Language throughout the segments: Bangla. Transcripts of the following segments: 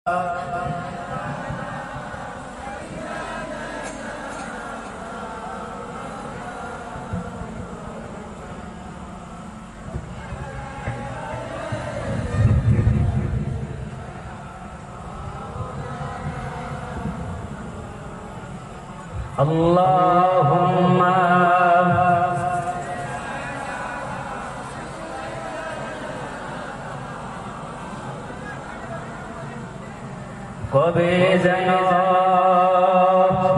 Allahumma কবে যেন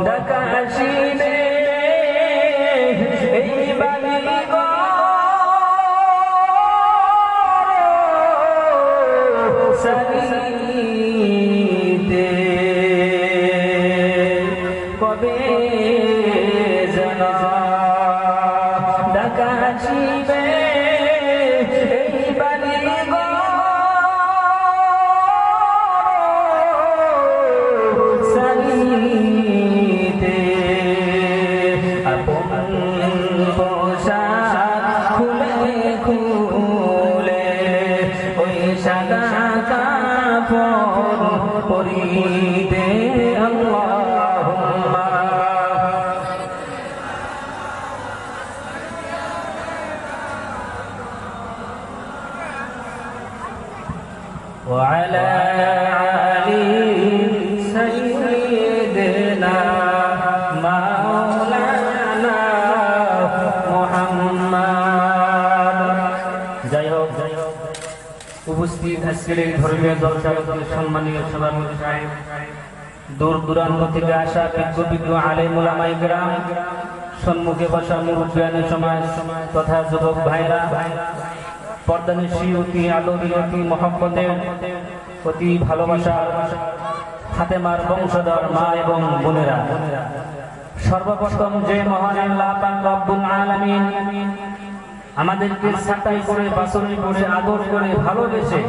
ডাকা আসিবে এই বালিগঞ্জ সারিতে কবে যেন ডাকা আসিবে এই বালিগঞ্জ পরিতে আল্লাহুম্মা ওয়া আলা আলি সাইয়্যিদিনা মাওলানা মুহাম্মদ। জয় হোক উপস্থিত আজকের এই ধর্মীয় জলসার সম্মানীয় সভাপতি সাহেব, দূর দূরান্ত থেকে আসা বিজ্ঞ আলেম উলামায়ে কেরাম, সম্মুখে বসা মুরব্বিয়ানে সমাজ তথা যুবক ভাইরা, পর্দানিশী অতি আদরের অতি মহব্বতের অতি ভালোবাসা ফাতেমার বংশধর মা এবং বোনেরা, সর্বপ্রথম যে মহান আল্লাহ পাক রব্বুল আলামিন আমাদেরকে ছাঁটাই করে বাছাই করে আদর করে ভালোবেসে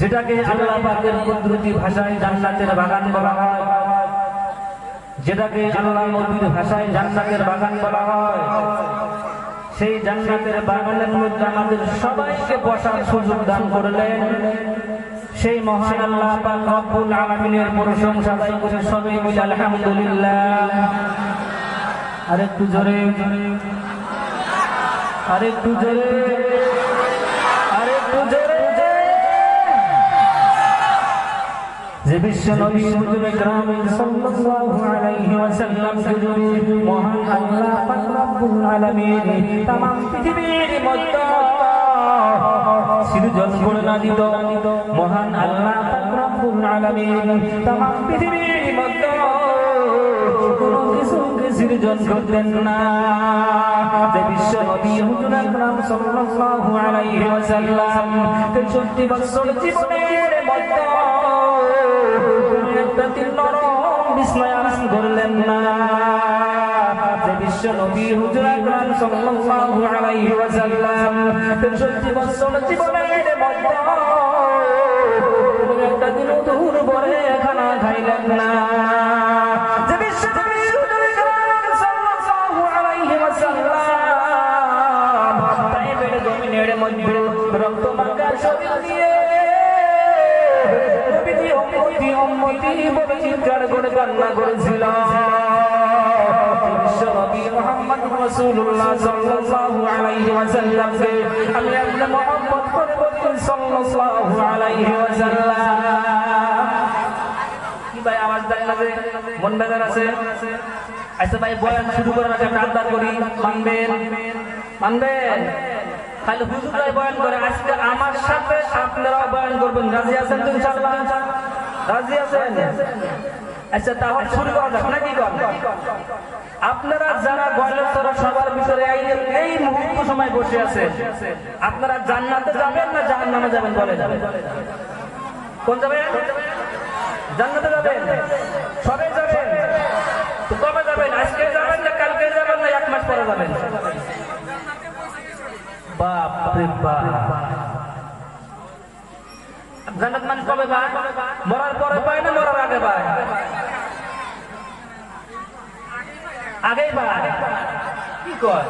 যেটাকে আল্লাহ পাকের কুদরতি ভাষায় জান্নাতের বাগান বলা হয়, যেটাকে আল্লাহ নবীর ভাষায় জান্নাতের বাগান বলা হয়, সেই জান্নাতের বাগানের মধ্যে আমাদের সবাইকে বসার সুযোগ দান করলেন। সেই মহান আল্লাহ পাক রব্বুল আলামিনের প্রশংসা আদায় করে সবাই মিলে আলহামদুলিল্লাহ। আরেকটু জোরে, আরেকটু জোরে, আরেকটু জোরে। যে বিশ্ব নবী হুজুর আকরাম সাল্লাল্লাহু আলাইহি ওয়াসাল্লাম হুজুর মহান আল্লাহ পাক রব্বুল আলামিন तमाम পৃথিবীর মধ্যে সৃজন করে না দিত মহান আল্লাহ পাক রব্বুল আলামিন तमाम পৃথিবীর মধ্যে কোনো কিছুকে সৃজন করতেন না। যে বিশ্ব নবী হুজুর আকরাম সাল্লাল্লাহু আলাইহি ওয়াসাল্লাম 63 বছর জীবনের মধ্যে একটা দিন নরম বিছানায় আরাম করলেন না। যে বিশ্ব নবী হুজুর আকরাম সাল্লাল্লাহু আলাইহি ওয়াসাল্লাম 63 বছর জীবনের মধ্যে একটা দিন দুপুর পরে খানা খাইলেন না। যে বিশ্ব নবী হুজুর আকরাম সাল্লাল্লাহু আলাইহি ওয়াসাল্লাম তাইবের জমিনের মধ্যে রক্ত মাখা শরীর দিয়ে উম্মতি বলে চিৎকার করে কান্না করেছিল। বিশ্বনবী মুহাম্মদ রাসূলুল্লাহ সাল্লাল্লাহু আলাইহি ওয়াসাল্লামকে আমি আপনার মহব্বত করে বলি সাল্লাল্লাহু আলাইহি ওয়াসাল্লাম। কি ভাই আওয়াজ দেয় না যে মন বেজার আছে? আচ্ছা ভাই বয়ান শুরু করার আগে একটা আবদার করি, মানবেন? মানবেন? খালি হুজুরাই বয়ান করে, আজকে আমার সাথে আপনারাও বয়ান করবেন। রাজি আছেন তো ইনশাআল্লাহ? রাজি আছেন? আচ্ছা তাহলে শুরু করা যাক নাকি? আপনারা যারা গয়লতরা সবার ভিতরে এই মুহূর্ত সময় বসে আছেন, আপনারা জান্নাতে যাবেন না জাহান্নামে যাবেন? বলেন কোন যাবেন? জান্নাতে যাবেন? সবাই যাবেন? তো কবে যাবেন? আজকে যাবেন না কালকে যাবেন না 1 মাস পরে যাবেন? বাপ রে বাপ, জান্নাত মানে কবে পায়? মরার পরে পায় না মরার আগে পায়? আগেই পায়। কি কয়?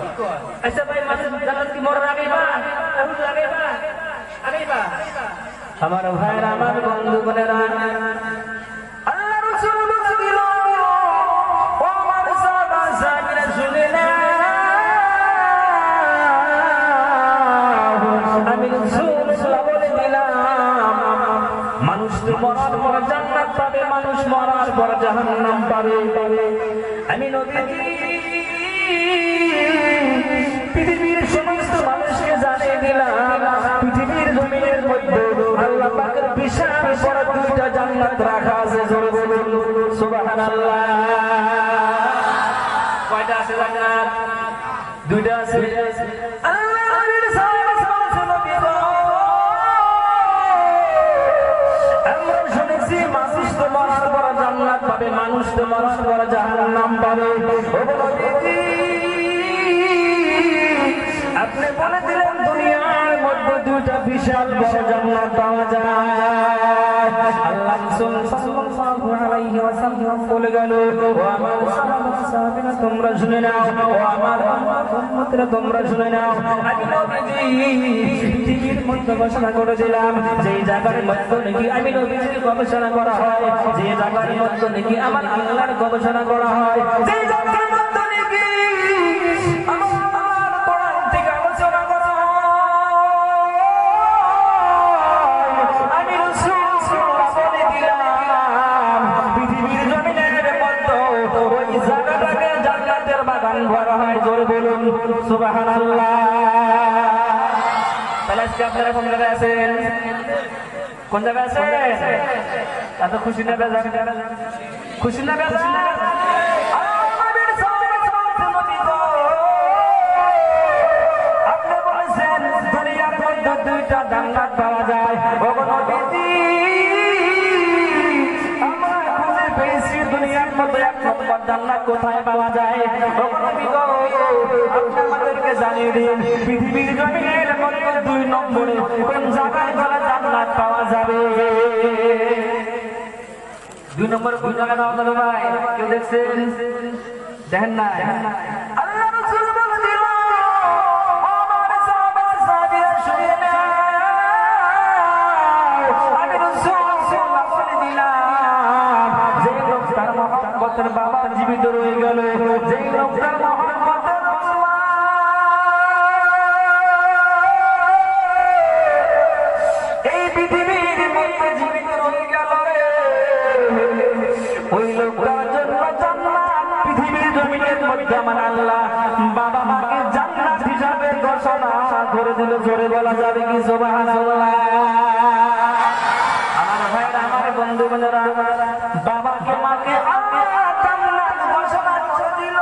আচ্ছা ভাই জান্নাত কি মরার আগেই পায়? আগেই পায়, আগেই পায়। আমার ভাইরা, আমার বন্ধু বোনেরা, মানুষ তো মরার পর জান্নাত পাবে, মানুষ মরার পর জাহান্নাম পাবে। আমি নবীজি পৃথিবীর সমস্ত মানুষকে জানিয়ে দিলাম, পৃথিবীর জমিনের মধ্যে আল্লাহ পাকের বিশাল বড় দুইটা জান্নাত রাখা আছে। জোরে বলুন সুবহানাল্লাহ। কয়টা আছে জান্নাত? দুইটা আছে। মানুষ তো মরার পর জাহান্নাম পাবে। আপনি বলে দিলেন দুনিয়ার মধ্যে দুইটা বিশাল বড় জান্নাত পাওয়া যায়। আল্লাহ রাসূল সাল্লাল্লাহু আলাইহি ওয়াসাল্লাম বলে গেল, ও আমার সাহাবারা তোমরা শুনে নাও, ও আমার উম্মতরা তোমরা শুনে নাও। আমি নবীজি পৃথিবীর মধ্যে ঘোষণা করে দিলাম, যেই জায়গার মধ্যে নাকি আমি নবীজির গবেষণা করা হয়, যে জায়গার মধ্যে নাকি আমার আল্লাহর গবেষণা করা হয়, যেই জায়গার মধ্যে নাকি আমার কোরআন থেকে আলোচনা করা হয়, আমি রাসূল বলে দিলাম পৃথিবীর জমিনের মধ্যে ওই জায়গাটাকে জান্নাতের বাগান ভরা হয়। জোরে বলুন সুবহানাল্লাহ। তাহলে আজকে আপনারা কোন জায়গায় আছেন? কোন জায়গায় আছেন? এত খুশি না বেজার? খুশি না বেজার? আপনি বলেছেন দুনিয়ার মধ্যে দুইটা জান্নাত পাওয়া যায়। আমরা খুঁজে পেয়েছি দুনিয়ার মধ্যে এক নম্বর জান্নাত কোথায় পাওয়া যায়? আপনি আমাদেরকে জানিয়ে দিন পৃথিবীর জমিনের মধ্যে দুই নম্বরে কোন জায়গায় গেলে জান্নাত পাওয়া যাবে? দুই নম্বরে কোন জায়গায় পাওয়া যাবে ভাই? কেউ দেখছেন? দেখেন না? আল্লাহ রাসূল বলে দিল, আমার সাহাবা-সাহাবীরা শুনে নাও, আমি রাসূল বলে দিলাম, যে লোকটার মহব্বতের বাবা জীবিত রয়ে গেল, যে লোকটার মহব্বতের এই পৃথিবীর মধ্যে জীবিত রয়ে গেল, ওই লোকটার জন্য জান্নাত পৃথিবীর জমিনের মধ্যে আমার আল্লাহ বাবা মাকে জান্নাত হিসাবে ঘোষণা করে দিল। জোরে বলা যাবে কি সুবহানাল্লাহ? আমার ভাইরা, আমার বন্ধু-বান্ধবরা, বাবাকে মাকে আল্লাহ জান্নাত ঘোষণা করে দিল।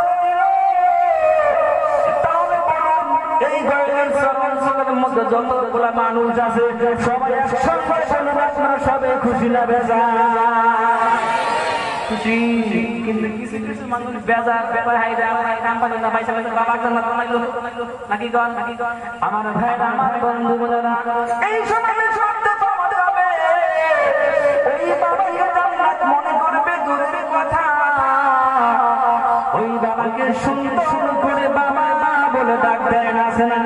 তাহলে বলুন এই গয়ের সবার মধ্যে যতগুলা মানুষ আছে সবাই একসঙ্গে বলুন আপনারা সবাই খুশি না বেজার? খুশি। কিন্তু কিছু কিছু মানুষ বেজার ব্যাপার হাই দেয়, আমার কাম পারে না, পয়সা পয়সা বাবা জান্নাত বানাইলো নাকি গন? আমার ভাইরা, আমার বন্ধু-বান্ধবরা, এই সময় শুনতে পাওয়া যাবে ওই বাবাকে জান্নাত মনে করবে দূরের কথা, ওই বাবাকে সুন্দর করে বাবা বলে ডাক দেয় না, আছে না?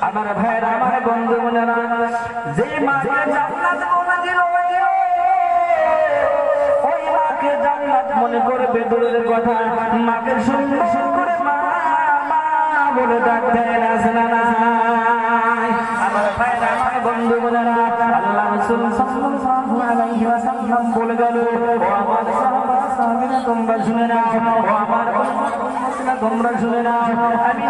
আমার ভাইরা, আমার বন্ধু-বান্ধবরা, যে মাকে জান্নাত বলে দিল ওই মাকে জান্নাত মনে করবে দূরের কথা, মাকে সুন্দর করে মা বলে ডাক দেয় না, আছে না? আমার ভাইরা, আমার বন্ধু-বান্ধবরা, আল্লাহ রাসূল সাল্লাল্লাহু আলাইহি ওয়াসাল্লাম বলে গেল, ও আমার সাহাবা-সাহাবীরা তোমরা শুনে নাও, ও আমার উম্মতরা তোমরা শুনে নাও, আমি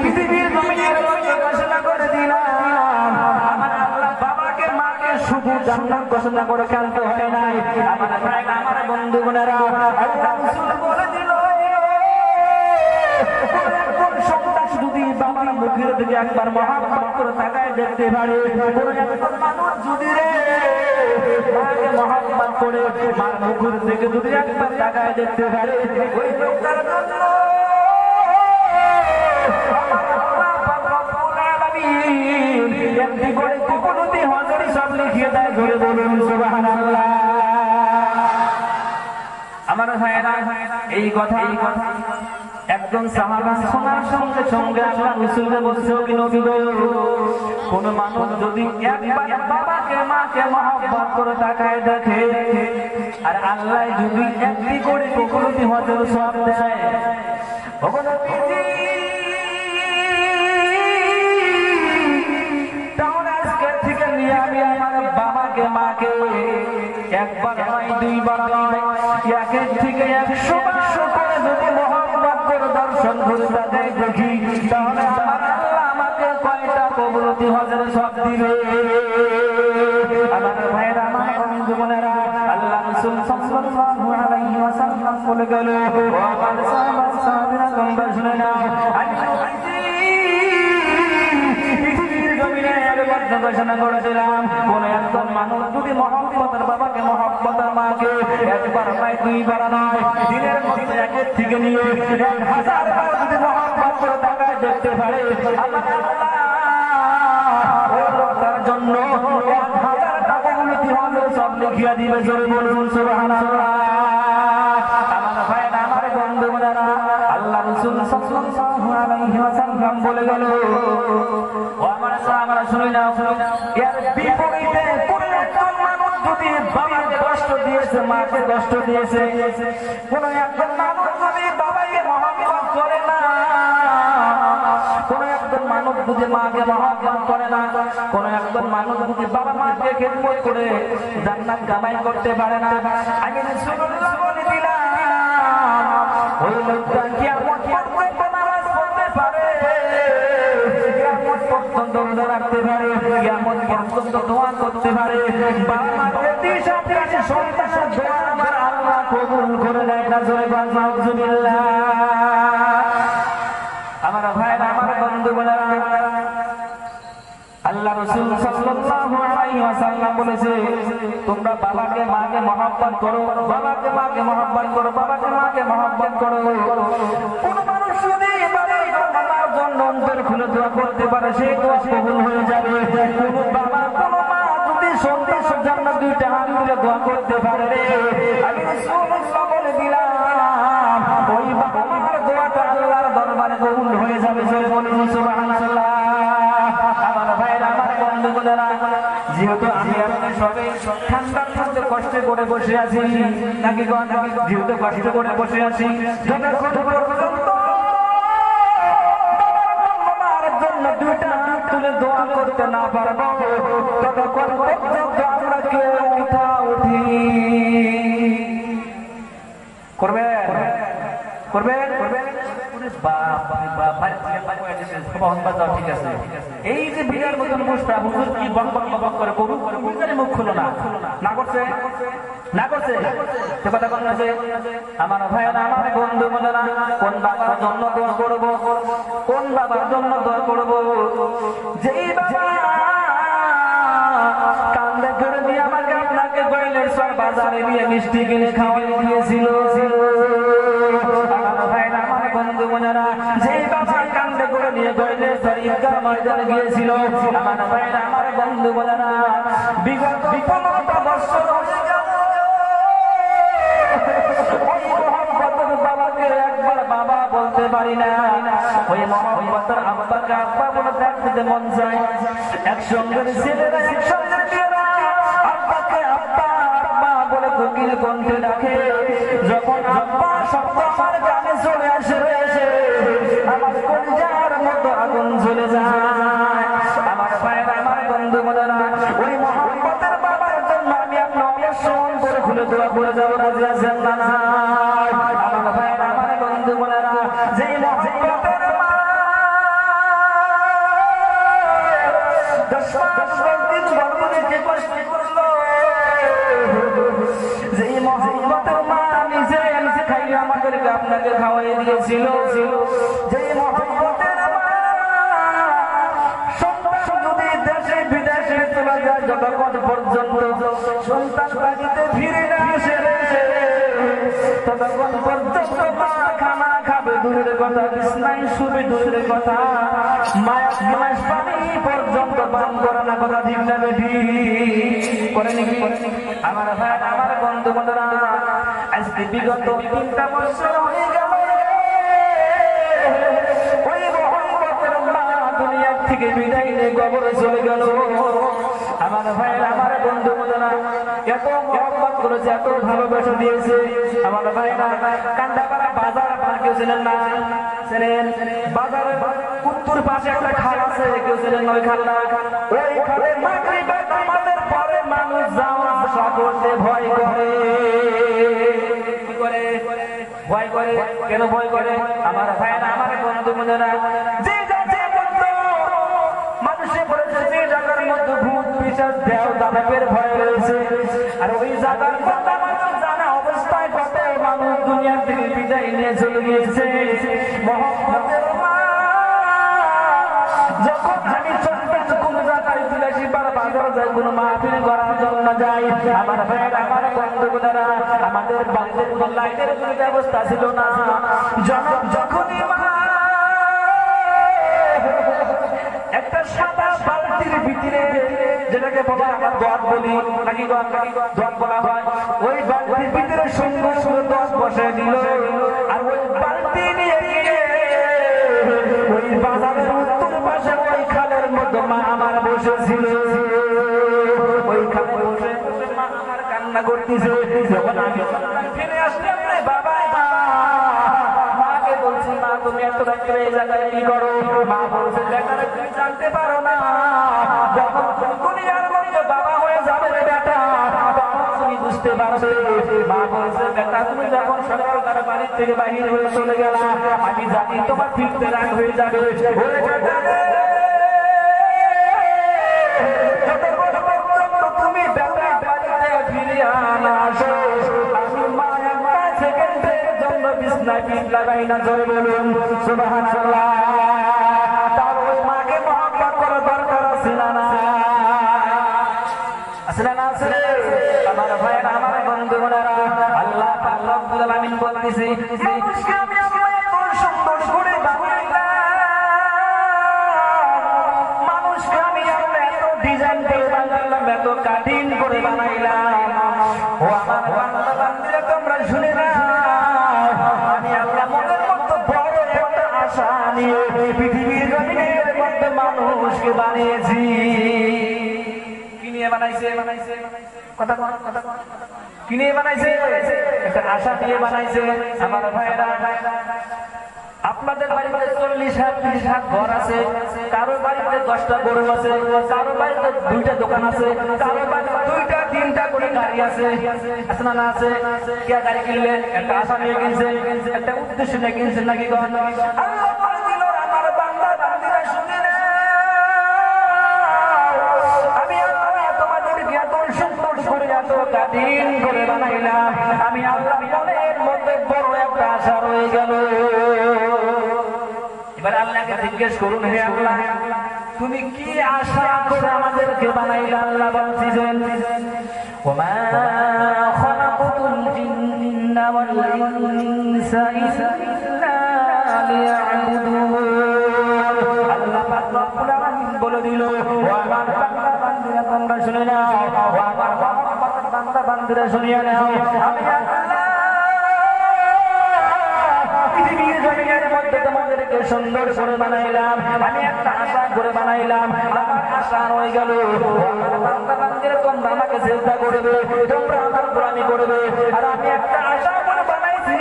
পৃথিবীর জমিনের মধ্যে ঘোষণা করে দিলাম, আমার আল্লাহ বাবাকে মাকে শুধু জান্নাত ঘোষণা করে খেলতে হয় নাই। আমার ভাইরা, আমার বন্ধু-বোনেরা, আল্লাহ রাসূল বলে দিল, কোন সন্তান যদি বাবার মুখের দিকে একবার মহব্বত করে তাকায় দেখতে পারে, কোন একজন মানুষ যদি রে মাকে মহব্বত করে মার মুখের দিকে যদি একবার তাকায় দেখতে পারে, ওই লোকটার জন্য একটি করে কুকুরতি হজরি সব লিখিয়ে দেয়। ধরে বলুন সুবহানাল্লাহ। আমার ভাইরা, এই কথা একজন সাহাবা শোনার সঙ্গে সঙ্গে আল্লাহ রাসূলকে বলছে, কি নবী গো, কোন মানুষ যদি একবার বাবাকে মাকে মহব্বত করে তাকায় দেখে, আর আল্লাহ যদি একটি করে কুকুরতি হজর সব দেয়, ওগো নবীজি একবার নয় দুইবার নয়, একের থেকে 100 বার করে যদি মোহাম্মদ করে দর্শন করে তাদের দেখি, তাহলে আমার আল্লাহ আমাকে কয়টা কবুলতি হজের সব দিবে। আমার ভাইরা, আমার বন্ধুরা, আল্লাহ রাসূল সাল্লাল্লাহু আলাইহি ওয়াসাল্লাম বলে গেল, ও আমার সাহাবা সাহাবীরা তোমরা শুনে নাও, আমি পৃথিবীর জমিনে একবার ঘোষণা করেছিলাম, কোন একজন মানুষ যদি মহব্বতের বাবাকে মহব্বতের মাকে একবার নয় দুইবার নয়, দিনের মধ্যে একের থেকে নিয়ে 1000 বার যদি মহব্বত করে তাকায় দেখতে পারে, আমার আল্লাহ ওই লোকটার জন্য 1000 টাকা কবুলতি হবে সব লিখিয়ে দিবে। জোরে বলুন সুবহানাল্লাহ। আমার ভাইরা, আমার বন্ধুরা, আল্লাহ রাসূল সাল্লাল্লাহু আলাইহি ওয়াসাল্লাম বলে গেল, ও আমার সাহাবারা শুনে নাও, এর বিপরীতে কোন একজন মানুষ যদি বাবাকে কষ্ট দিয়েছে, মাকে কষ্ট দিয়েছে, কোন একজন মানুষ যদি বাবাকে মহব্বত করে না, কোন একজন মানুষ যদি মাকে মহব্বত করে না, কোন একজন মানুষ যদি বাবা মাকে খেদমত করে জান্নাত কামাই করতে পারে না, আমি রাসূলুল্লাহ বলে দিলাম ওই লোকটা কিয়ামত পর্যন্ত নামাজ পড়তে পারে, কিয়ামত পর্যন্ত রোজা রাখতে পারে, কিয়ামত পর্যন্ত দোয়া করতে পারে, বাবা মাকে দিশার কাছে সন্তানের দোয়া আমার আল্লাহ কবুল করে নেয় না। জোরে বলুন নাউজুবিল্লাহ। আমার ভাইরা, আমার বন্ধুরা, আল্লাহ রাসূল সাল্লাল্লাহু আলাইহি ওয়াসাল্লাম বলেছে, তোমরা বাবাকে মাকে মহব্বত করো, বাবাকে মাকে মহব্বত করো, বাবাকে মাকে মহব্বত করো। কোন মানুষ যদি বাবার জন্য অন্তর খুলে দোয়া করতে পারে, সেই দোয়া কবুল হয়ে যাবে। কোন বাবা কোন মা যদি সন্তানের জন্য দুইটা হাত তুলে দোয়া করতে পারে, আমি রাসূলুল্লাহ বলে দিলাম ওই বাবা মার দোয়াটা আল্লাহর দরবারে কবুল হয়ে যাবে। জোরে বলুন সুবহানাল্লাহ। আমার ভাইরা, আমার বন্ধুরা, যেহেতু আমি আপনি সবাই ঠান্ডার মধ্যে কষ্ট করে বসে আছি, নাকি যেহেতু কষ্ট করে বসে আছি, যতক্ষণ পর্যন্ত আমার জন্য দুইটা হাত তুলে দোয়া করতে না পারবো, ততক্ষণ পর্যন্ত আমরা কেউ উঠা উঠি করবে করবে করবে। এই যে বিরাট মতন মুস্তা হুজুর কি বক বক করে গরু মুখ খুলো না, না করছে না করছে সে কথা বলছে। আমার ভাইয়েরা, আমার বন্ধু বলেরা, কোন বাবার জন্য দোয়া করব, কোন বাবার জন্য দোয়া করব, যেই বাবা কান্দে করে দিয়ে আমাকে আপনাকে গইলের সর বাজারে নিয়ে মিষ্টি কিনে খাওয়াই দিয়েছিল। আমার ভাইয়েরা, আমার বন্ধু বোনেরা, যেই বাবা কান্দে করে নিয়ে গইলের সর ঈদগাহ ময়দানে গিয়েছিল, আমার ভাইয়েরা, আমার বন্ধু বোনেরা, বিগত 15টা বছর হয়ে গেল ওই মহব্বতের বাবাকে একবার বাবা বলতে পারি না, ওই মহব্বতের আব্বাকে আব্বা বলে ডাকতে মন চায়। একসঙ্গে ছেলেরা, একসঙ্গে মেয়েরা আব্বাকে আব্বা আব্বা বলে কোকিল কণ্ঠে ডাকে। যখন আব্বা শব্দ আমার কানে চলে আসে, আমার কলিজার মতো আগুন জ্বলে যায়। আমার ভাইয়েরা, আমার বন্ধু বোনেরা, ওই মহব্বতের বাবার জন্য আমি আপনি অবশ্যই করে খুলে দোয়া করে যাবো, রাজি আছেন না? আমার ভাইয়েরা, আমার বন্ধু বোনেরা, যেই মহব্বতের মা 10 মাস 10 দিন গর্ভবতী কষ্ট করলো, যেই মহব্বতের মা নিজে খাইয়ে আমাদেরকে আপনাকে খাওয়াই দিয়েছিল, যেই মহব্বতের মা সন্তান যদি দেশে বিদেশে চলে যায়, যতক্ষণ পর্যন্ত সন্তান বাড়িতে ফিরে না আসে, ততক্ষণ পর্যন্ত মা খানা খাবে দূরের কথা, বিছনায় শুবে দূরের কথা, মাস পানি পর্যন্ত পান করে না। কথা ঠিক না বেঠি করে নাকি? আমার ভাই, আমার বন্ধু বন্ধুরা, আজকে বিগত 3টা বছর হয়ে গেল ওই মহব্বতের মা দুনিয়া থেকে বিদায় নিয়ে কবরে চলে গেল। আমার ভাই, আমার বন্ধু বন্ধুরা, এত মহব্বত করেছে, এত ভালোবাসা দিয়েছে। আমার ভাইরা, কান্দাপাড়া বাজার আপনারা কেউ চেনেন না? চেনেন? বাজারের উত্তর পাশে একটা খাল আছে, কেউ চেনেন? ওই খাল না, ওই খালে মাগরিবের নামাজের পরে মানুষ যাওয়া আসা করতে ভয় কেন ভয় করে? আমার ভাইয়েরা, আমার বন্ধু বোনেরা, যে জায়গার মধ্যে মানুষে বলেছে যে জায়গার মধ্যে ভূত পিশাচ দেহ দানবের ভয় রয়েছে, আর ওই জায়গার মধ্যে মানুষ জানা অবস্থায় কত মানুষ দুনিয়া থেকে বিদায় নিয়ে চলে গিয়েছে। মুহাম্মদের যখন আমি চলতে কোন জায়গায় বিলাসী বাজার যাই, কোন মাহফিল করার জন্য যাই, আমার ভাইয়ের আমার বন্ধুরা, আমাদের বাড়িতে কোন লাইটের কোনো ব্যবস্থা ছিল না। যখনই একটা সাদা বালতির ভিতরে, যেটাকে বলা আমরা দোয়াত বলি নাকি দোয়াত বলা হয়, ওই বালতির ভিতরে সুন্দর সুন্দর দোয়াত বসে দিল, আর ওই বালতি নিয়ে গিয়ে ওই বাজারের উত্তর পাশে ওই খালের মধ্যে মা আমার বসেছিল। ওই খালে বসে মা আমার কান্না করতেছে। যখন আমি ফিরে আসলাম, বাবা মাকে বলছি, মা তুমি এত রাত্রে এই জায়গায় কি করো? মা বলছে, বেটারে তুমি জানতে পারো না, যখন দুনিয়ার মধ্যে বাবা হয়ে যাবে রে বেটা, তখন তুমি বুঝতে পারবে। মা বলছে, বেটা তুমি যখন সকালবেলা বাড়ির থেকে বাহির হয়ে চলে গেলা, আমি জানি তোমার ফিরতে রাগ হয়ে যাবে। তুমি বেটা বাড়িতে ফিরিয়া না আসো, আমি মা একটা সেকেন্ডের জন্য বিছনায় পিঠ লাগাই না। জয় বলুন সুবহানাল্লাহ। তার ওই মাকে মহব্বত করার দরকার আছে না? আসলে না আসলে আমার ভাইয়েরা, আমার বন্ধুরা, আল্লাহ পাক রব্বুল আলামিন বলতেছে, মানুষকে আমি এত সুন্দর করে বানাইলাম, মানুষকে আমি এত ডিজাইন করে বানাইলাম, এত কাটিং করে বানাইলাম। ও আমার বান্দা বান্দীরা, তোমরা শুনে না, আমি আল্লাহ মনের মধ্যে বড় একটা আশা নিয়ে পৃথিবীর জমিনের মধ্যে মানুষকে বানিয়েছি। বানাইছে কথা কি নিয়ে বানাইছে? একটা আশা দিয়ে বানাইছে। আমার ভাইয়েরা, আপনাদের বাড়িতে 40-50 ঘর আছে, কারো বাড়িতে 10টা গরু আছে, কারো বাড়িতে 2টা দোকান আছে, কারো বাড়িতে 2টা-3টা করে গাড়ি আছে। আছে না? আছে। কে গাড়ি কিনলে? একটা আশা নিয়ে কিনছে, একটা উদ্দেশ্য নিয়ে কিনছে নাকি? আল্লাহ বলে দিল, আমার বান্দা বান্দীরা শুনে না, আমি আল্লাহ তোমাদেরকে এত সুন্দর করে এত কাঠিন করে বানাইলাম, আমি আল্লাহ মনের মধ্যে বড় একটা আশা রয়ে গেল। এবার আল্লাহকে জিজ্ঞেস করুন, হে আল্লাহ, তুমি কি আশা করে আমাদেরকে বানাইলা? আল্লাহ বলছেন, ওমা খালাকুতুল জিন্না ওয়াল ইনসা ইল্লা লিয়াবুদুন। আল্লাহ পাক রব্বুল আলামিন বলে দিল, ও আমার বান্দা বান্দীরা, তোমরা শুনে নাও, ও আমার বান্দা বান্দীরা শুনিয়া নাও, আমি আল্লাহ পৃথিবীর জমিনের মধ্যে তোমাদেরকে সুন্দর করে বানাইলাম, আমি একটা আশা করে বানাইলাম, আমার আশা হয়ে গেল, আমার বান্দা বান্দীরা তোমরা আমাকে সিজদা করবে, তোমরা আমার গোলামি করবে, আর আমি একটা আশা করে বানাইছি,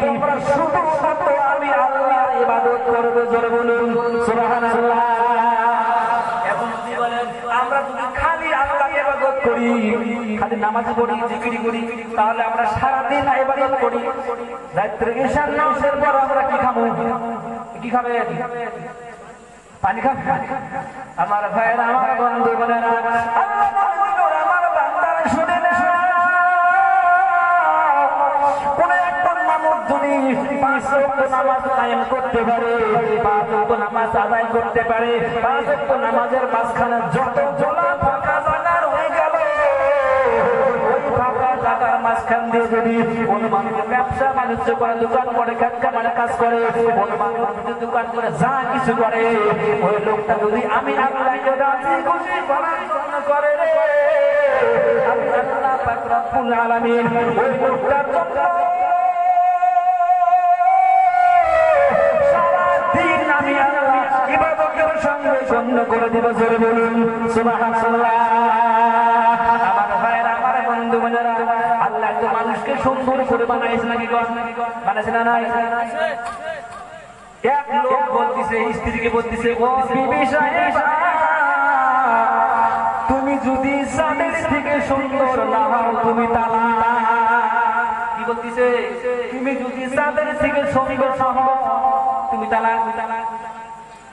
তোমরা শুধুমাত্র আমি আল্লাহর ইবাদত করবে। জোরে বলুন সুবহানাল্লাহ। এখন যদি বলেন আমরা যদি খালি আল্লাহর ইবাদত করি, খালি নামাজ পড়ি, জিকির করি, তাহলে আমরা সারাদিন ইবাদত করি, রাত্রে ঈশার নামাজের পর আমরা কি খাবো? কি খাবে? পানি খাবে? আমার ভাইয়েরা, আমার বন্ধু বোনেরা, আল্লাহ বলেন, আমার বান্দারা শুনে না, কোন একটা মানুষ যদি 5 ওয়াক্ত নামাজ কায়েম করতে পারে, 5 ওয়াক্ত নামাজ আদায় করতে পারে, 5 ওয়াক্ত নামাজের মাঝখানে যত জোলা ফাঁকা জায়গা রয়ে গেল, ওই ফাঁকা জায়গার মাঝখান দিয়ে যদি কোন মানুষ ব্যবসা বাণিজ্য করে, দোকান করে, কারখানায় কাজ করে, কোন মানুষ যদি দোকান করে যা কিছু করে, ওই লোকটা যদি আমি আল্লাহকে রাজি খুশি করার জন্য করে রে, আমি আল্লাহ পাক রব্বুল আলামিন ওই লোকটার জন্য সারাদিন আমি আল্লাহ ইবাদতের সঙ্গে গণ্য করে দিব। জোরে বলুন সুবহানাল্লাহ। আমার ভাইয়েরা, আমার বন্ধু বোনেরা, আল্লাহ তো মানুষকে সুন্দর করে বানাইছে নাকি? বানাইছে না? নাই। এক লোক বলতেছে, স্ত্রীকে বলতেছে, ও বিবি সাহেবা, তুমি যদি চাঁদের থেকে সুন্দর না হও, তুমি তালাক। কি বলতেছে? তুমি যদি চাঁদের থেকে সুন্দর না হও তুমি তালাক।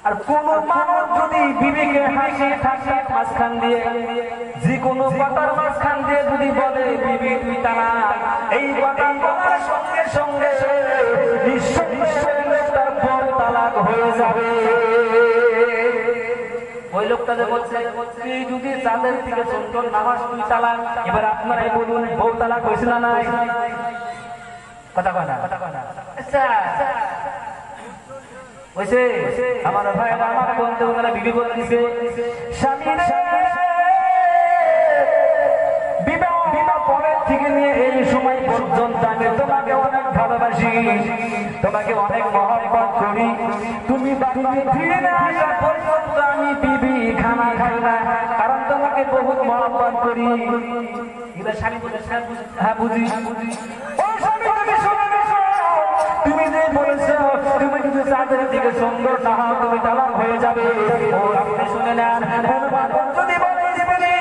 আর কোন মানুষ যদি বিবেকে হাসি ঠাট্টা মাঝখান দিয়ে যে কোনো কথার মাঝখান দিয়ে যদি বলে বিবি তুই তালাক, এই কথা বলার সঙ্গে সঙ্গে নিঃসন্দেহে তার বউ তালাক হয়ে যাবে। ওই লোকটা যে বলছে তুই যদি চাঁদের থেকে সুন্দর না হস তুই তালাক, এবার আপনারাই বলুন বউ তালাক হয়েছে না নাই? কথা কয় না? আচ্ছা হয়েছে। আমার ভাই আমার বন্ধু ওনারা বিবি বলে দিছে স্বামী বিবাহ পরের থেকে নিয়ে এই সময় পর্যন্ত আমি তোমাকে অনেক ভালোবাসি, তোমাকে অনেক মহব্বত করি, তুমি ফিরে না আসা পর্যন্ত আমি বিবি খানা খাই না, কারণ তোমাকে বহুত মহব্বত করি। এবার স্বামী বলে হ্যাঁ বুঝি। তুমি যে বলেছো তুমি যদি চাঁদের দিকে সুন্দর না হও তুমি তালাক হয়ে যাবে। ও আপনি শুনে নেন, যদি বলে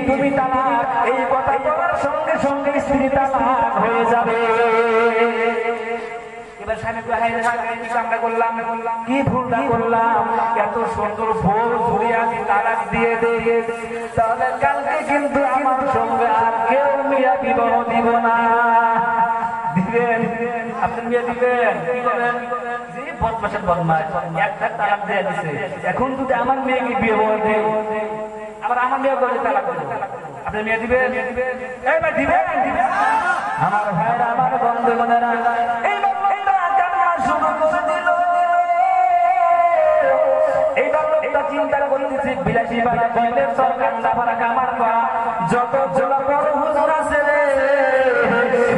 তুমি তালাক, এই কথা বলার সঙ্গে সঙ্গে স্ত্রী তালাক হয়ে যাবে। এবার স্বামী আমরা করলাম কি ভুলটা করলাম, এত সুন্দর বউ ঘুরে আমি তালাক দিয়ে দিয়ে, তাহলে কালকে কিন্তু আমার সঙ্গে আর কেউ মিয়া বিবাহ দিব না। দিবেন আপনি বিয়ে দিবেন কি করবেন? যে বদমাশের বদমাশ একটা তালাক দিয়ে দিছে, এখন যদি আমার মেয়েকে বিয়ে বলতে আবার আমার মেয়ে করে তালাক দেব, আপনি মেয়ে দিবেন? এই ভাই দিবেন? আমার ভাইরা আমার বন্ধু বোনেরা এই লোকটা কান্না শুরু করে দিল। এইবার লোকটা চিন্তা করতেছে বিলাসী বাড়া কইলে সরকার না পারা কামার পা যত জোলা বড় হুজুর আছে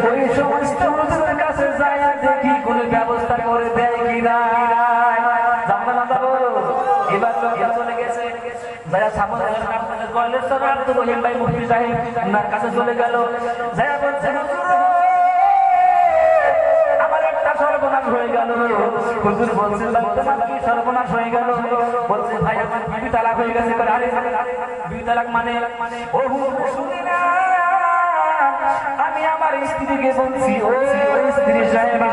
ওই সমস্ত হুজুরের কাছে যায় দেখি কোন ব্যবস্থা করে দেয় কিনা। জানবে না যাবো। এবার লোকটা চলে গেছে যারা সামনে কলেজ সরকার তো রহিম ভাই মুফতি সাহেব ওনার কাছে চলে গেল, যারা বলছে আমার একটা সর্বনাশ হয়ে গেল। হুজুর বলছে তোমার কি সর্বনাশ হয়ে গেল? বলছে ভাই আমার বিবি তালাক হয়ে গেছে। আরে বিবি তালাক মানে? ও হুজুর শুনি না, আমি আমার স্ত্রীকে বলছি ও স্ত্রী সাহেবা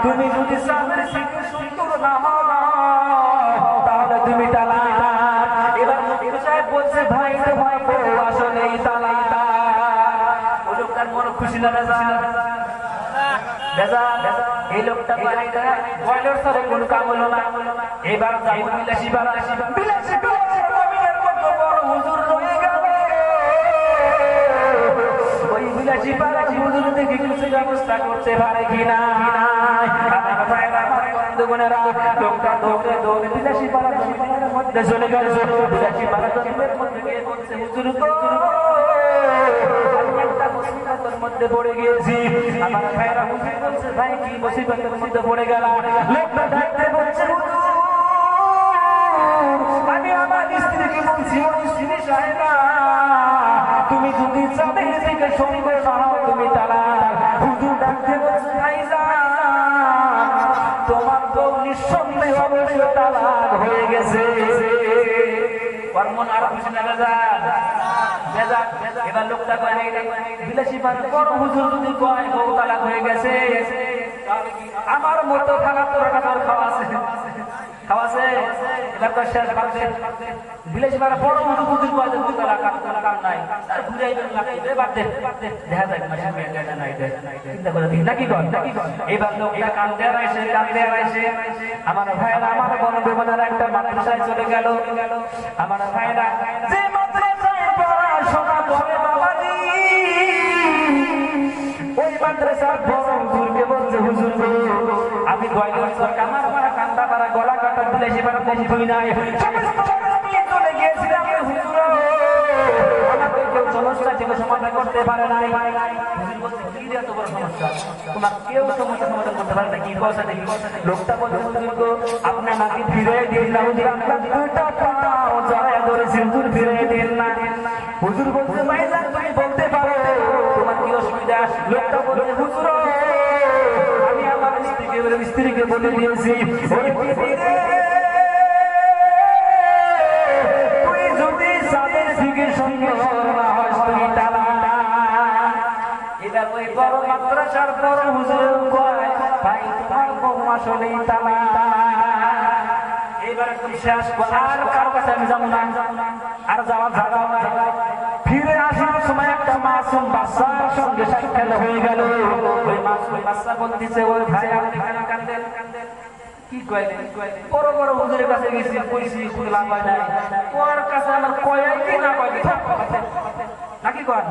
তুমি যদি চাঁদের থেকে সুন্দর না হও তাহলে তুমি তালাক। এবার মুফতি সাহেব বলছে ভাই তোমার বউ আসলে তালাক। ও লোকটার মন খুশি না এই লোকটা বয়লের সাথে কোনো কাম হলো না। এবার যাবো বিলাসী বাড়া বিলাসী বড় হুজুর রয়ে গেল। ওই বিলাসী পাড়া হুজুর দেখি কিছু ব্যবস্থা করতে পারে কিনা। লোকটা দৌড়ে দৌড়ে বিলাসী পাড়া মধ্যে চলে গেল। বিলাসী পাড়া মধ্যে গিয়ে বলছে হুজুর মুসিবতের মধ্যে পড়ে গিয়েছি। আমার ভাইরা হুজুর বলছে ভাই কি মুসিবতের মধ্যে পড়ে গেল? লোকটা ডাকতে বলছে আমি আমার স্ত্রীকে বলছি ও স্ত্রী সাহেবা তুমি যদি চাঁদের থেকে সুন্দর না হও তুমি তালাক। হুজুর ডাকতে বলছে ভাইজান তোমার বউ নিঃসন্দেহে অবশ্যই তালাক হয়ে গেছে। আর খুশি না এবার লোকটা বিলাসী বড় হুজুর যদি কয় বউ তালাক হয়ে গেছে আমার মতো খারাপ তোর খাওয়া আছে খাওয়া আছে। এবার তো শেষ বিলাসী বড় হুজুর হুজুর কয় বউ তালাক কাম নাই আর ঘুরাই দেখা যায় চিন্তা করে দিন নাকি কর এবার লোকটা কান্দে আসে আমার ভাইরা আমার বন্ধু বোনেরা একটা মাদ্রাসায় চলে গেল। আমার ভাইরা যে মাদ্রাসায় পড়াশোনা করে বাবাজি ওই মাদ্রাসার বড় হুজুরকে বলছে হুজুর আমি কামার পাড়া কান্দা পাড়া গলা কাটা বিলাসী পাড়া বন্ধুই নাই চলে গিয়েছিলাম হুজুর আমাকে কেউ সমস্যা থেকে সমাধান করতে পারে নাই। হুজুর বলছে কি এত বড় সমস্যা তোমার কেউ সমস্যা সমাধান করতে পারে না কি কথা দেখি। লোকটা বলছে হুজুর গো আপনি আমাকে ফিরে দিন না হুজুর আপনার দুইটা পাও জড়ায় ধরেছি হুজুর ফিরে দিন না। হুজুর বলছে ভাইজান তুমি বলতে পারো তোমার কি অসুবিধা? লোকটা বলছে হুজুর আমি আমার স্ত্রীকে বলে দিয়েছি তুই যদি চাঁদের দিকে সুন্দর না হয় তুই তালাক। এবার ওই বড় মাদ্রাসার বড় হুজুর কয় ভাই তোমার বউ আসলেই তালাক। এবার একদম শেষ, আর কারো কাছে আমি যাবো না, আর যাওয়ার জায়গা নাই। ফিরে আসার সময় একটা মাসুম বাচ্চার সঙ্গে সাক্ষাৎ হয়ে গেল। ওই মাসুম বাচ্চা বলতেছে ওই ভাই আপনি কেন কাঁদেন? কি কইলেন? বড় বড় হুজুরের কাছে গেছি, কইছি কোনো লাভ হয় নাই। ওর কাছে আমার কয়াই কি না কয় নাকি কয়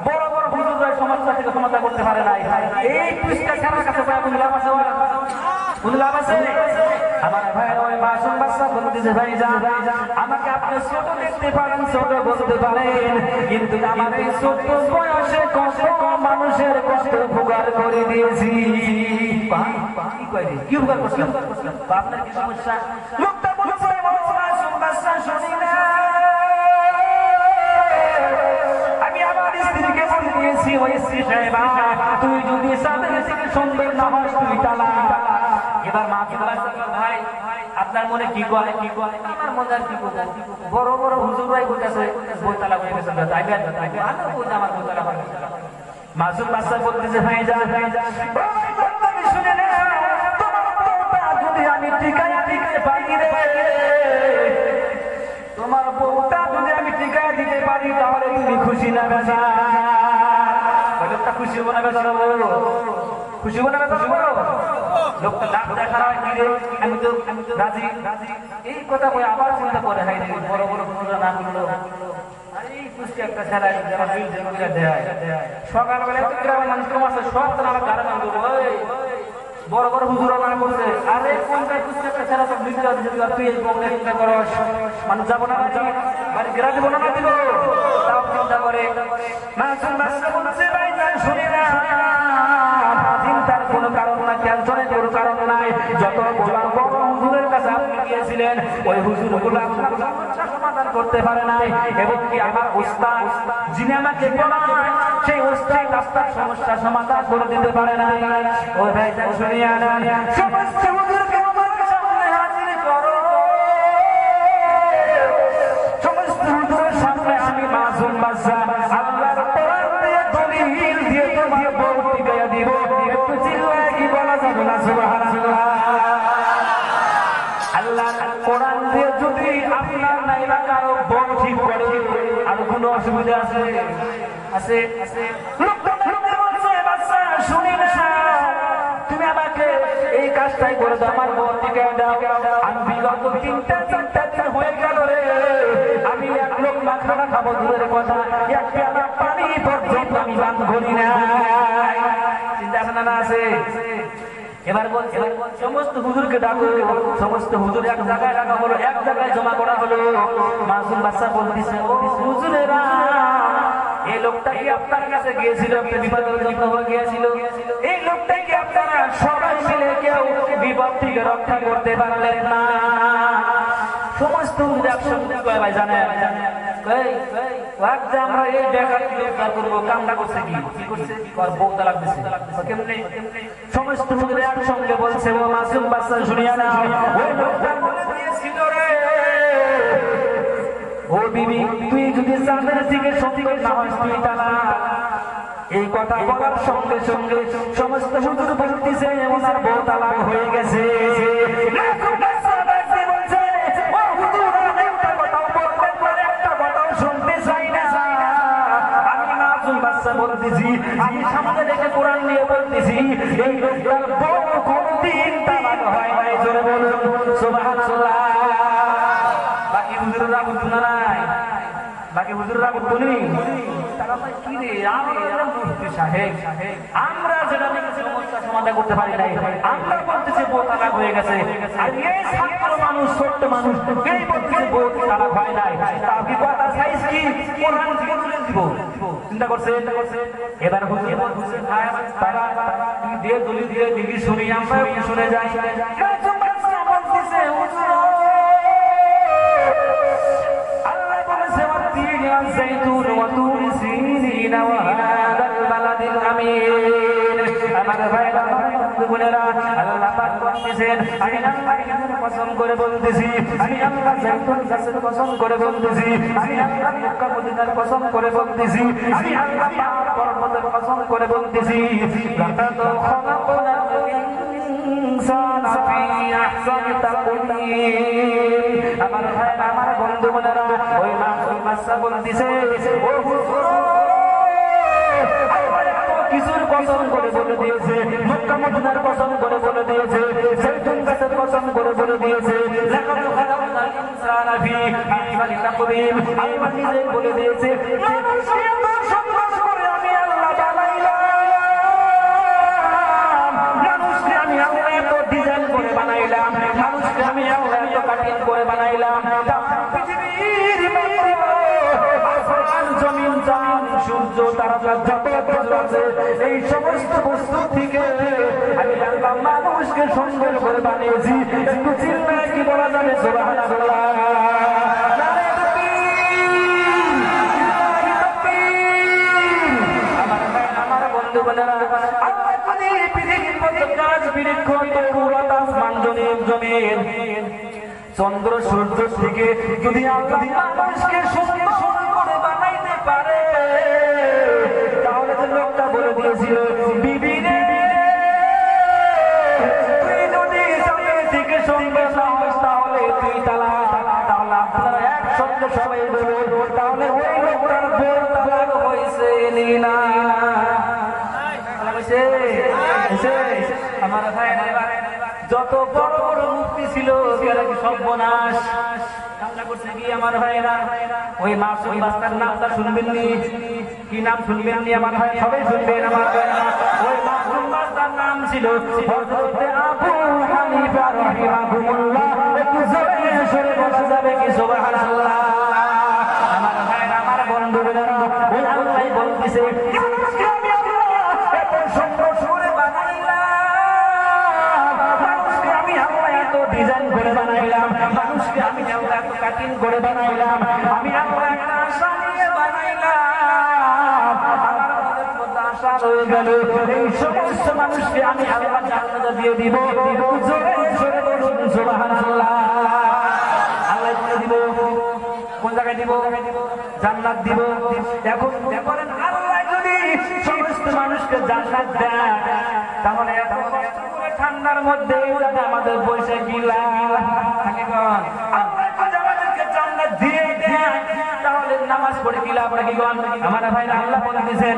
বড় বড় হুজুররা সমস্যা থেকে সমাধান করতে পারে নাই। এই পুষ্টা খেলার কাছে কোনো লাভ আছে? কোনো লাভ আছে? আমার ভাই ওই মাসুম বাচ্চা বলতেছে ভাই যা আমাকে আপনি ছোট দেখতে পারেন, ছোট বলতে পারেন, কিন্তু আমার এই ছোট বয়সে কষ্ট মানুষের কষ্ট উপকার করে দিয়েছি। কি উপকার করছিলাম? আপনার কি সমস্যা? লোকটা বলছে মাসুম বাচ্চা শুনি না, আমি আমার স্ত্রীকে বলে দিয়েছি ওই স্ত্রী সাহেবা তুই যদি সাথে থেকে সুন্দর না হয় তুই তালাক। এবার মা কি ভাই আপনার মনে কি কয়? আমার মনে আর কি বলবো, বড় বড় হুজুররাই বলতেছে বই তালাক হয়ে গেছে, আমার বই তালাক হয়ে গেছে। মাসুম বাচ্চা বলতেছে ভাই যা শুনে না, তোমার বউটা যদি আমি টিকায় পারি রে, তোমার বউটা যদি আমি টিকায় দিতে পারি তাহলে তুমি খুশি না বেজা? লোকটা খুশি হবো না বেজা? খুশি হবো না বেজা? লোকটা ডাক দেখার হয় কি রে, আমি তো রাজি। এই কথা বলে আবার চিন্তা করে হাই রে বড় বড় হুজুররা না করলো একটা ছেলে যারা বিল জমিটা দেয় সকালবেলা তো গ্রামের মানুষ কম আছে, সব তো আমার গাড়ি মান করবো বড় বড় হুজুরা না করছে। আরে কোনটা কুস্তি একটা ছেলে সব বিল দেওয়া তুই এই বঙ্গে চিন্তা করস, মানুষ যাবো না বাড়ি গ্রাম দেবো না দিব, তাও চিন্তা করে না বলছে ভাই শুনি না, চিন্তার কোনো কারণ নাই, টেনশনের কোনো কারণ নাই। যত বড় হুজুরের কাছে আপনি গিয়েছিলেন ওই হুজুরগুলো আপনার সমস্যা সমাধান করতে পারে নাই, এবং কি আমার উস্তাদ যিনি আমাকে পড়ায় সেই উস্তাদ আপনার সমস্যা সমাধান করে দিতে পারে না। ওই ভাইটা শুনিয়া না, সমস্ত হুজুরকে আমার সামনে হাজির করো, সমস্ত হুজুরের সামনে আমি মাসুম বাচ্চা আল্লাহর কোরআন দিয়ে দলিল দিয়ে তোমার বউ টিকাইয়া দিব। একটু চিল্লায় কি বলা যাবে না সুবহানাল্লাহ? আল্লাহ কোরআন দিয়ে যদি আপনার নাইবা কারো বউ ঠিক করে আর কোনো অসুবিধা আছে? শুনি না, তুমি আমাকে এই কাজটাই করে দাও, আমার বউ টিকায় দাও। আমি বিগত 3-4 দিন হয়ে গেল রে, আমি এক লোক না খানা খাবো দূরের কথা, এক পেয়ালা পানি পর্যন্ত আমি পান করি না। চিন্তা ভাবনা না আছে? এবার বলছে সমস্ত হুজুরকে ডাকো, সমস্ত হুজুর এক জায়গায় রাখা হলো, এক জায়গায় জমা করা হলো। মাসুম বাচ্চা বলতেছে ও হুজুরেরা, এই লোকটা কি আপনার কাছে গিয়েছিল, বিপদ হয়ে গিয়েছিল, এই লোকটা কি আপনারা সবাই মিলে কেউ বিপদ থেকে রক্ষা করতে পারলেন না? সমস্ত হুজুর একসঙ্গে কয় ভাই জানেন আমরা এই বেকার করবো, কামটা করছে কি করছে? বউ তালাক দিছে কেমনে? সমস্ত হুজুর একসঙ্গে বলছে ও মাসুম বাচ্চা শুনিয়া না, ওই লোকটা বলে দিয়েছিল রে ও বিবি তুই যদি চাঁদের দিকে সত্যি না হয় তুই তালাক। এই কথা বলার সঙ্গে সঙ্গে সমস্ত হুজুর বলতেছে ওনার বউ তালাক হয়ে গেছে। বলতেছি আমি সামনে দেখে কোরআন নিয়ে বলতেছি এই লোকটার বউ কোনদিন তালাক হয় নাই। জোরে বলুন সুবহানাল্লাহ। বাকি হুজুররা বুঝতো না নাই, বাকি হুজুররা বুঝতো নি তারা কি রে মুফতি সাহেব আমরা যেটা সমস্যা সমাধান করতে পারি নাই, আমরা বলতেছি বউ তালাক হয়ে গেছে, আর এই ছাত্র মানুষ ছোট্ট মানুষ এই বলতেছে বউ তালাক হয় নাই। তার কি কথা সাইজ কি কোরআন থেকে তুলে দিব? চিন্তা করছে। এবার হুজুর বলছে ভাই তারা দিয়ে দলিল দিয়ে দিবি শুনি, আমরা শুনে যাই। বলতেছে হুজুর আল্লাহ বলেছে والزيتون وطور سينين وهذا البلد الأمين। আমার ভাইরা বন্ধুরা আল্লাহ পাক বলতেছেন আমি আল্লাহ কসম করে বলতেছি আমি আল্লাহ জাইতুন গাছের কসম করে বলতেছি আমি আল্লাহ মক্কা মদিনার কসম করে বলতেছি আমি আল্লাহ পাহাড় পর্বতের কসম করে বলতেছি লাকাদ খালাকনাল ইনসানা ফি আহসানি তাকওয়িম আমার ভাই আমার বন্ধু বোনেরা ওই মাসা বলতেছে ও কিছুর কসম করে বলে দিয়েছে মক্কা মদিনার কসম করে বলে দিয়েছে জাইতুন গাছের কসম করে বলে দিয়েছে লাকাদ খালাকনাল ইনসানা ফি আহসানি তাকওয়িম আল্লাহ নিজে বলে দিয়েছে মানুষকে এত সুন্দর করে আমি আল্লাহ বানাইলাম মানুষকে আমি আল্লাহ এত ডিজাইন করে বানাইলাম মানুষকে আমি আল্লাহ এত কাটিং করে বানাইলাম পৃথিবীর আসমান জমিন চাঁদ সূর্য তারা যত কিছু আছে এই সমস্ত বস্তু থেকে আমি আল্লাহ মানুষকে সুন্দর করে বানিয়েছি একটু চিল্লায় কি বলা যাবে সুবহানাল্লাহ আমার বন্ধু বোনেরা আল্লাহ যদি পৃথিবীর মধ্যে গাছ বৃক্ষ আসমান জমিন চন্দ্র সূর্য থেকে যদি আল্লাহ মানুষকে সুন্দর করে বানাইতে পারে তাহলে যে লোকটা বলে দিয়েছিল বিবি রে তুই যদি সামনে থেকে সুন্দর না হস তাহলে তুই তালাক তাহলে আপনারা একসঙ্গে সবাই বলবে তাহলে ওই লোকটার বউ তালাক হয়েছে না আমার ভাই যত বড় বড় মুক্তি ছিল সর্বনাশ করছে কি আমার ভাইরা ওই মাসুম বাস্তার নামটা শুনবেন নি কি নাম শুনবেন নি আমার ভাই সবাই শুনবেন আমার ভাইরা ওই মাসুম বাস্তার নাম ছিল হযরত আবু হানিফা রাহিমাহুল্লাহ একটু জোরে জোরে বলা যাবে কি সুবহানাল্লাহ আমার ভাইরা আমার বন্ধুরা ওই আল্লাহ বলতেছে আমি আল্লাহ এত সুন্দর সুরে বানাইলাম মানুষকে আমি আল্লাহ এত ডিজাইন করে বানাইলাম মানুষকে আমি আল্লাহ এত কাটিং করে বানাইলাম আমি আল্লাহ একটা আশা নিয়ে বানাইলাম আমার মনের মধ্যে আশা রয়ে গেল এই সমস্ত মানুষকে আমি আল্লাহ জান্নাত দিয়ে দিব জোরে জোরে বলুন সুবহানাল্লাহ আল্লাহ বলে দিব কোন জায়গায় দিব জান্নাত দিব এখন বলেন আল্লাহ যদি সমস্ত মানুষকে জান্নাত দেয় তাহলে এত কষ্ট করে ঠান্ডার মধ্যে আমাদের বৈশাখ গিলা আল্লাহ যদি আমাদেরকে জান্নাত দিয়ে দেয় তাহলে নামাজ পড়ে গিলা আমরা কি গন আমার ভাই আল্লাহ বলে দিয়েছেন